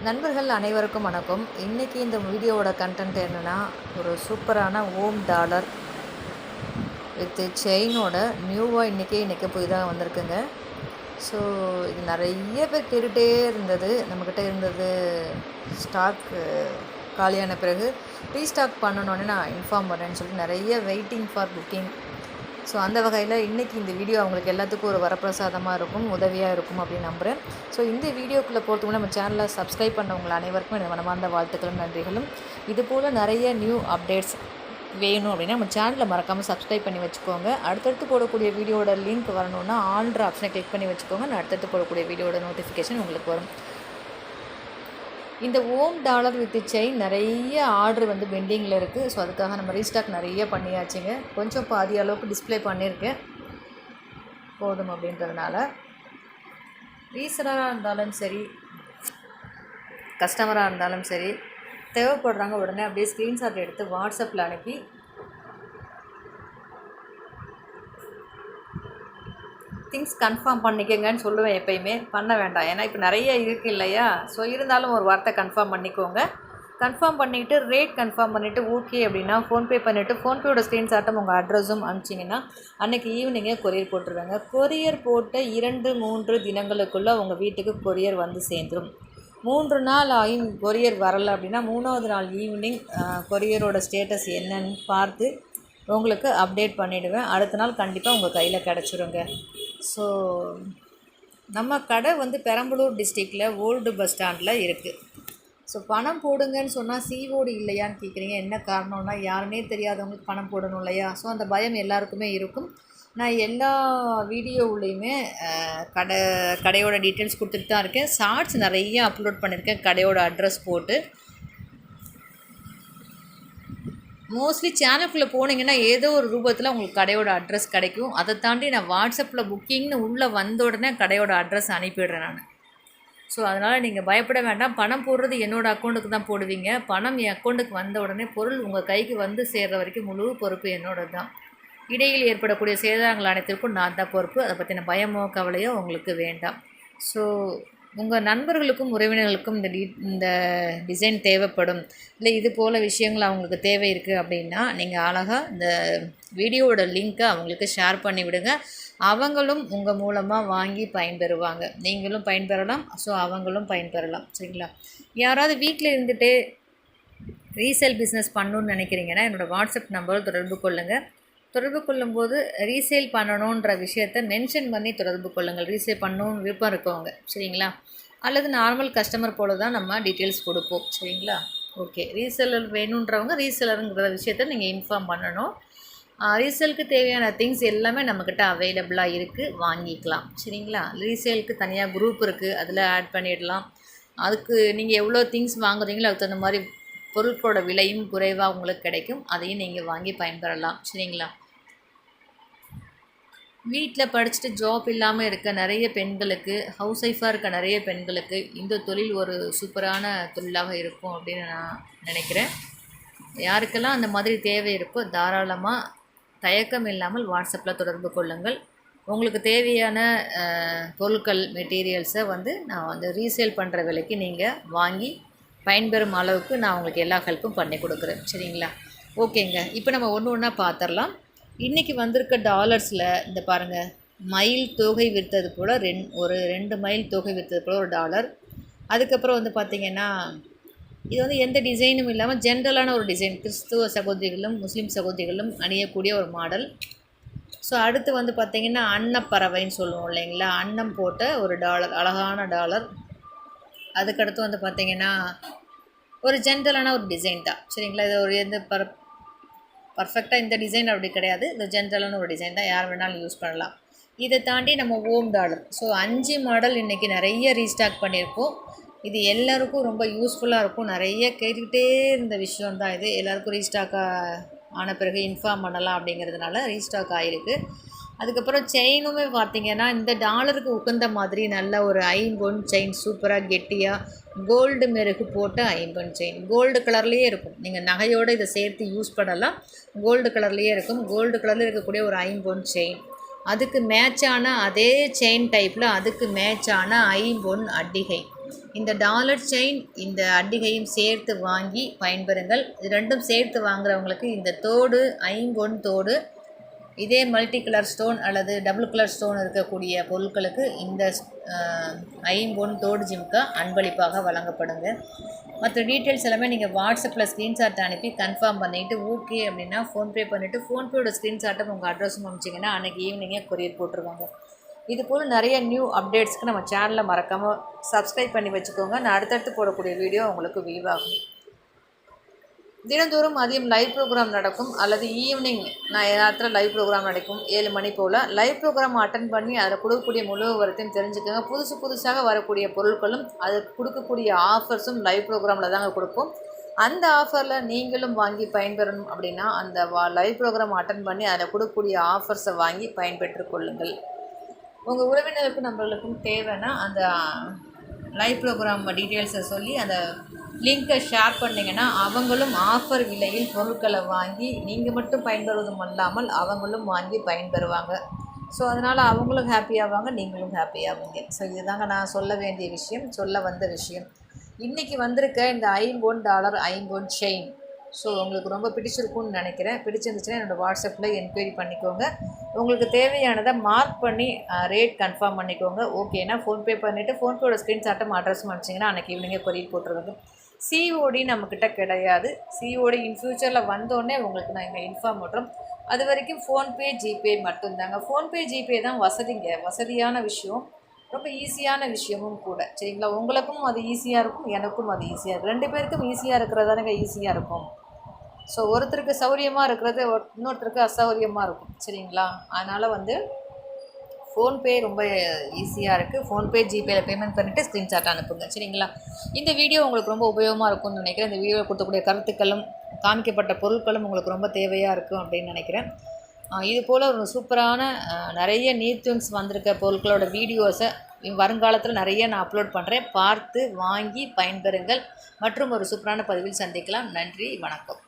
நண்பர்கள் அனைவருக்கும் வணக்கம். இன்றைக்கி இந்த வீடியோவோட கண்டென்ட் என்னென்னா, ஒரு சூப்பரான ஓம் டாலர் வித் செயினோட நியூவாக இன்றைக்கி போய் தான் வந்திருக்குங்க. ஸோ இது நிறைய பேர் கேட்டுகிட்டே இருந்தது. நம்மக்கிட்ட இருந்தது ஸ்டாக் காலியான பிறகு ரீஸ்டாக் பண்ணணுன்னு நான் இன்ஃபார்ம் பண்ணேன்னு சொல்லிட்டு நிறைய வெயிட்டிங் ஃபார் புக்கிங். ஸோ அந்த வகையில் இன்றைக்கி இந்த வீடியோ அவங்களுக்கு எல்லாத்துக்கும் ஒரு வரப்பிரசாதமாக இருக்கும், உதவியாக இருக்கும் அப்படின்னு நம்புகிறேன். ஸோ இந்த வீடியோக்குள்ளே போகிறதுக்கு நம்ம சேனலை சப்ஸ்கிரைப் பண்ணவங்க அனைவருக்கும் எனக்கு மனமார்ந்த வாழ்த்துக்களும் நன்றிகளும். இதுபோல் நிறைய நியூ அப்டேட்ஸ் வேணும் அப்படின்னா நம்ம சேனலை மறக்காமல் சப்ஸ்கிரைப் பண்ணி வச்சுக்கோங்க. அடுத்தடுத்து போடக்கூடிய வீடியோட லிங்க் வரணுன்னா ஆல்ன்ற ஆப்ஷனை கிளிக் பண்ணி வச்சுக்கோங்க. நான் அடுத்தடுத்து போடக்கூடிய வீடியோட நோட்டிஃபிகேஷன் உங்களுக்கு வரும். இந்த ஓம் டாலர் வித் செயின் நிறைய ஆர்டர் பெண்டிங்கில் இருக்குது. ஸோ அதுக்காக நம்ம ரீஸ்டாக் நிறைய பண்ணியாச்சுங்க. கொஞ்சம் பாதி அளவுக்கு டிஸ்பிளே பண்ணியிருக்கேன் போதும் அப்படின்றதுனால. ரீசனராக இருந்தாலும் சரி, கஸ்டமராக இருந்தாலும் சரி, தேவைப்படுறாங்க உடனே அப்படியே ஸ்க்ரீன்ஷாட் எடுத்து வாட்ஸ்அப்பில் அனுப்பி திங்ஸ் கன்ஃபார்ம் பண்ணிக்கோங்கன்னு சொல்லுவேன். எப்போயுமே பண்ண வேண்டாம், ஏன்னா இப்போ நிறைய இருக்குது இல்லையா. ஸோ இருந்தாலும் ஒரு வார்த்தை கன்ஃபார்ம் பண்ணிக்கோங்க. கன்ஃபார்ம் பண்ணிவிட்டு ரேட் கன்ஃபார்ம் பண்ணிவிட்டு ஓகே அப்படின்னா ஃபோன்பே பண்ணிவிட்டு ஃபோன்பேயோட ஸ்க்ரீன்ஷாட்டும் உங்கள் அட்ரஸும் அனுப்பிச்சிங்கன்னா அன்றைக்கி ஈவினிங்கே கொரியர் போட்டுருவாங்க. கொரியர் போட்ட 2-3 தினங்களுக்குள்ளே உங்கள் வீட்டுக்கு கொரியர் வந்து சேர்ந்துடும். 3 நாள் ஆகும் கொரியர் வரலை அப்படின்னா 3வது நாள் ஈவினிங் கொரியரோட ஸ்டேட்டஸ் என்னன்னு பார்த்து உங்களுக்கு அப்டேட் பண்ணிவிடுவேன். அடுத்த நாள் கண்டிப்பாக உங்கள் கையில் கிடச்சிருங்க. ஸோ நம்ம கடை பெரம்பலூர் டிஸ்ட்ரிக்டில் ஓல்டு பஸ் ஸ்டாண்டில் இருக்குது. ஸோ பணம் போடுங்கன்னு சொன்னால் சிஓடி இல்லையான்னு கேட்குறீங்க. என்ன காரணம்னா, யாருன்னே தெரியாதவங்களுக்கு பணம் போடணும் இல்லையா. ஸோ அந்த பயம் எல்லாருக்குமே இருக்கும். நான் எல்லா வீடியோவுலேயுமே கடையோட டீட்டெயில்ஸ் கொடுத்துட்டு தான் இருக்கேன். ஷார்ட்ஸ் நிறைய அப்லோட் பண்ணியிருக்கேன் கடையோட அட்ரஸ் போட்டு. மோஸ்ட்லி சேனலுக்குள்ளே போனீங்கன்னா ஏதோ ஒரு ரூபத்தில் உங்களுக்கு கடையோட அட்ரஸ் கிடைக்கும். அதை தாண்டி நான் வாட்ஸ்அப்பில் புக்கிங்னு உள்ளே வந்த உடனே கடையோட அட்ரஸ் அனுப்பிடுறேன் நான். ஸோ அதனால் நீங்கள் பயப்பட வேண்டாம். பணம் போடுறது என்னோடய அக்கௌண்ட்டுக்கு தான் போடுவீங்க. பணம் என் அக்கௌண்ட்டுக்கு வந்த உடனே பொருள் உங்கள் கைக்கு வந்து சேர்கிற வரைக்கும் முழு பொறுப்பு என்னோடது தான். இடையில் ஏற்படக்கூடிய சேதாரங்கள் அனைத்திற்கும் நான் தான் பொறுப்பு. அதை பற்றின பயமோ கவலையோ உங்களுக்கு வேண்டாம். ஸோ உங்கள் நண்பர்களுக்கும் உறவினர்களுக்கும் இந்த டிசைன் தேவைப்படும், இல்லை இது போல் விஷயங்கள் அவங்களுக்கு தேவை இருக்குது அப்படின்னா நீங்கள் அழகாக இந்த வீடியோவோட லிங்க்கை அவங்களுக்கு ஷேர் பண்ணி விடுங்க. அவங்களும் உங்கள் மூலமாக வாங்கி பயன்பெறுவாங்க. நீங்களும் பயன்பெறலாம், ஸோ அவங்களும் பயன்பெறலாம். சரிங்களா. யாராவது வீட்டில் இருந்துகிட்டே ரீசேல் பிஸ்னஸ் பண்ணணுன்னு நினைக்கிறீங்கன்னா என்னோடய வாட்ஸ்அப் நம்பரை தொடர்பு கொள்ளுங்கள். தொடர்பு கொள்ளும்போது ரீசேல் பண்ணணுன்ற விஷயத்தை மென்ஷன் பண்ணி தொடர்பு கொள்ளுங்கள். ரீசேல் பண்ணணும்னு விருப்பம் இருக்கவங்க, சரிங்களா. அல்லது நார்மல் கஸ்டமர் போல தான் நம்ம டீட்டெயில்ஸ் கொடுப்போம், சரிங்களா. ஓகே, ரீசேலர் வேணுன்றவங்க ரீசேலருங்கிற விஷயத்த நீங்கள் இன்ஃபார்ம் பண்ணணும். ரீசேலுக்கு தேவையான திங்ஸ் எல்லாமே நம்மக்கிட்ட அவைலபிளாக இருக்குது, வாங்கிக்கலாம், சரிங்களா. ரீசேலுக்கு தனியாக குரூப் இருக்குது, அதில் ஆட் பண்ணிடலாம். அதுக்கு நீங்கள் எவ்வளோ திங்ஸ் வாங்குறீங்களோ அதுக்கு தகுந்த மாதிரி பொருட்களோட விலையும் குறைவாக உங்களுக்கு கிடைக்கும். அதையும் நீங்கள் வாங்கி பயன்பெறலாம், சரிங்களா. வீட்டில் படிச்சுட்டு ஜாப் இல்லாமல் இருக்க நிறைய பெண்களுக்கு, ஹவுஸ் ஒய்ஃபாக இருக்க நிறைய பெண்களுக்கு இந்த தொழில் ஒரு சூப்பரான தொழிலாக இருக்கும் அப்படின்னு நான் நினைக்கிறேன். யாருக்கெல்லாம் அந்த மாதிரி தேவை இருக்கோ தாராளமாக தயக்கம் இல்லாமல் வாட்ஸ்அப்பில் தொடர்பு கொள்ளுங்கள். உங்களுக்கு தேவையான பொருட்கள் மெட்டீரியல்ஸை நான் ரீசேல் பண்ணுற விலைக்கு நீங்கள் வாங்கி பயன்பெறும் அளவுக்கு நான் உங்களுக்கு எல்லா ஹெல்ப்பும் பண்ணி கொடுக்குறேன், சரிங்களா. ஓகேங்க, இப்போ நம்ம ஒன்று ஒன்றா பார்த்துடலாம். இன்றைக்கி வந்திருக்க டாலர்ஸில் இந்த பாருங்கள், மைல் தொகை விற்றது போல் ஒரு 2 மைல் தொகை விற்றது போல் ஒரு டாலர். அதுக்கப்புறம் பார்த்திங்கன்னா இது எந்த டிசைனும் இல்லாமல் ஜென்ரலான ஒரு டிசைன், கிறிஸ்துவ சகோதரிகளும் முஸ்லீம் சகோதரிகளும் அணியக்கூடிய ஒரு மாடல். ஸோ அடுத்து பார்த்திங்கன்னா அன்னப்பறவைன்னு சொல்லுவோம் இல்லைங்களா, அன்னம் போட்ட ஒரு டாலர், அழகான டாலர். அதுக்கடுத்து பார்த்திங்கன்னா ஒரு ஜென்ரலான ஒரு டிசைன் தான், சரிங்களா. இது ஒரு எந்த பர்ஃபெக்டாக இந்த டிசைன் அப்படி கிடையாது, இது ஜென்ரலான ஒரு டிசைன் தான், யார் வேணாலும் யூஸ் பண்ணலாம். இதை தாண்டி நம்ம ஓம் டாலர், ஸோ 5 மாடல் இன்றைக்கி நிறைய ரீஸ்டாக் பண்ணியிருக்கோம். இது எல்லாருக்கும் ரொம்ப யூஸ்ஃபுல்லாக இருக்கும். நிறைய கேட்டுக்கிட்டே இருந்த விஷயம் தான் இது. எல்லாருக்கும் ரீஸ்டாக்காக ஆன பிறகு இன்ஃபார்ம் பண்ணலாம் அப்படிங்கிறதுனால ரீஸ்டாக் ஆகிருக்கு. அதுக்கப்புறம் செயினுமே பார்த்திங்கன்னா இந்த டாலருக்கு உகந்த மாதிரி நல்ல ஒரு ஐம்பொன் செயின், சூப்பராக கெட்டியாக கோல்டு மெருகு போட்ட ஐம்பொன் செயின், கோல்டு கலர்லேயே இருக்கும். நீங்கள் நகையோடு இதை சேர்த்து யூஸ் பண்ணலாம், கோல்டு கலர்லேயே இருக்கும். கோல்டு கலரில் இருக்கக்கூடிய ஒரு ஐம்பொன் செயின், அதுக்கு மேட்சான அதே செயின் டைப்பில் அதுக்கு மேட்சான ஐம்பொன் அட்டிகை, இந்த டாலர் செயின் இந்த அட்டிகையும் சேர்த்து வாங்கி பயன்பெறுங்கள். இது ரெண்டும் சேர்த்து வாங்குறவங்களுக்கு இந்த தோடு, ஐம்பொன் தோடு, இதே மல்டி கலர் ஸ்டோன் அல்லது டபுள் கலர் ஸ்டோன் இருக்கக்கூடிய பொருட்களுக்கு இந்த ஐம்பொன் தோடு ஜிம்கா அன்பளிப்பாக வழங்கப்படுங்க. மற்ற டீட்டெயில்ஸ் எல்லாமே நீங்கள் வாட்ஸ்அப்பில் ஸ்க்ரீன்ஷாட் அனுப்பி கன்ஃபார்ம் பண்ணிவிட்டு ஓகே அப்படின்னா ஃபோன்பே பண்ணிவிட்டு ஃபோன்பேயோட ஸ்க்ரீன்ஷாட்டும் உங்கள் அட்ரஸும் அனுப்பிச்சிங்கன்னா அன்றைக்கி ஈவினிங்கே கொரியர் போட்டுருவாங்க. இது போல் நிறைய நியூ அப்டேட்ஸ்க்கு நம்ம சேனலில் மறக்காமல் சப்ஸ்கிரைப் பண்ணி வச்சுக்கோங்க. நான் அடுத்தடுத்து போடக்கூடிய வீடியோ உங்களுக்கு வியூ ஆகும். தினந்தோறும் மதியம் லைவ் ப்ரோக்ராம் நடக்கும் அல்லது ஈவினிங் நான் நேரத்தில் லைவ் ப்ரோக்ராம் நடக்கும் 7 மணி போல். லைவ் ப்ரோக்ராம் அட்டன் பண்ணி அதில் கொடுக்கக்கூடிய முழு விவரத்தையும் தெரிஞ்சுக்கோங்க. புதுசாக வரக்கூடிய பொருட்களும் அதுக்கு கொடுக்கக்கூடிய ஆஃபர்ஸும் லைவ் ப்ரோக்ராமில் தாங்க கொடுப்போம். அந்த ஆஃபரில் நீங்களும் வாங்கி பயன்பெறணும் அப்படின்னா அந்த லைவ் ப்ரோக்ராம் அட்டன் பண்ணி அதில் கொடுக்கக்கூடிய ஆஃபர்ஸை வாங்கி பயன்பெற்று கொள்ளுங்கள். உங்கள் உறவினருக்கும் நம்மளுக்கும் தேவைன்னா அந்த லைவ் ப்ரோக்ராம் டீட்டெயில்ஸை சொல்லி அந்த லிங்க்கை ஷேர் பண்ணிங்கன்னா அவங்களும் ஆஃபர் விலையில் பொருட்களை வாங்கி நீங்கள் மட்டும் பயன்பெறுவதும் அல்லாமல் அவங்களும் வாங்கி பயன்பெறுவாங்க. ஸோ அதனால் அவங்களும் ஹாப்பியாவாங்க, நீங்களும் ஹாப்பியாகுங்க. ஸோ இதுதாங்க நான் சொல்ல வேண்டிய விஷயம், சொல்ல வந்த விஷயம். இன்றைக்கி வந்திருக்க இந்த $50 ஐம்பொன் செயின் ஸோ உங்களுக்கு ரொம்ப பிடிச்சிருக்குன்னு நினைக்கிறேன். பிடிச்சிருந்துச்சுன்னா என்னோடய வாட்ஸ்அப்பில் என்கொயரி பண்ணிக்கோங்க. உங்களுக்கு தேவையானதை மார்க் பண்ணி ரேட் கன்ஃபார்ம் பண்ணிக்கோங்க. ஓகேனா ஃபோன்பே பண்ணிவிட்டு ஃபோன்பேயோட ஸ்க்ரீன்ஷாட்டும் அட்ரஸும் அனுப்பிச்சிங்கன்னா அன்றைக்கி ஈவினிங்கே கொரியர் போட்டுருவாங்க. சிஓடி நம்மக்கிட்ட கிடையாது. சிஓடி இன் ஃப்யூச்சரில் வந்தோடனே உங்களுக்கு நாங்கள் இன்ஃபார்ம் பண்ணுறோம். அது வரைக்கும் ஃபோன்பே, ஜிபே மட்டும்தாங்க. ஃபோன்பே, ஜிபே தான் வசதியான விஷயம், ரொம்ப ஈஸியான விஷயமும் கூட. சரிங்களா? உங்களுக்கும் அது ஈஸியாக இருக்கும், எனக்கும் அது ஈஸியாக இருக்கும். 2 பேருக்கும் ஈஸியாக இருக்கிறதானங்க ஈஸியாக இருக்கும். ஸோ ஒருத்தருக்கு சௌரியமாக இருக்கிறது இன்னொருத்தருக்கு அசௌரியமாக இருக்கும். சரிங்களா? அதனால் ஃபோன்பே ரொம்ப ஈஸியாக இருக்குது. ஃபோன்பே, ஜிபேயில் பேமெண்ட் பண்ணிவிட்டு ஸ்க்ரீன்ஷாட் அனுப்புங்க. சரிங்களா? இந்த வீடியோ உங்களுக்கு ரொம்ப உபயோகமாக இருக்கும்னு நினைக்கிறேன். இந்த வீடியோவில் கொடுக்கக்கூடிய கருத்துக்களும் காமிக்கப்பட்ட பொருட்களும் உங்களுக்கு ரொம்ப தேவையாக இருக்கும் அப்படின்னு நினைக்கிறேன். இது போல் ஒரு சூப்பரான நிறைய நீர்த்திங்ஸ் வந்திருக்க பொருட்களோட வீடியோஸை வருங்காலத்தில் நிறைய நான் அப்லோட் பண்ணுறேன். பார்த்து வாங்கி பயன்பெறுங்கள். மற்றும் ஒரு சூப்பரான பதிவில் சந்திக்கலாம். நன்றி, வணக்கம்.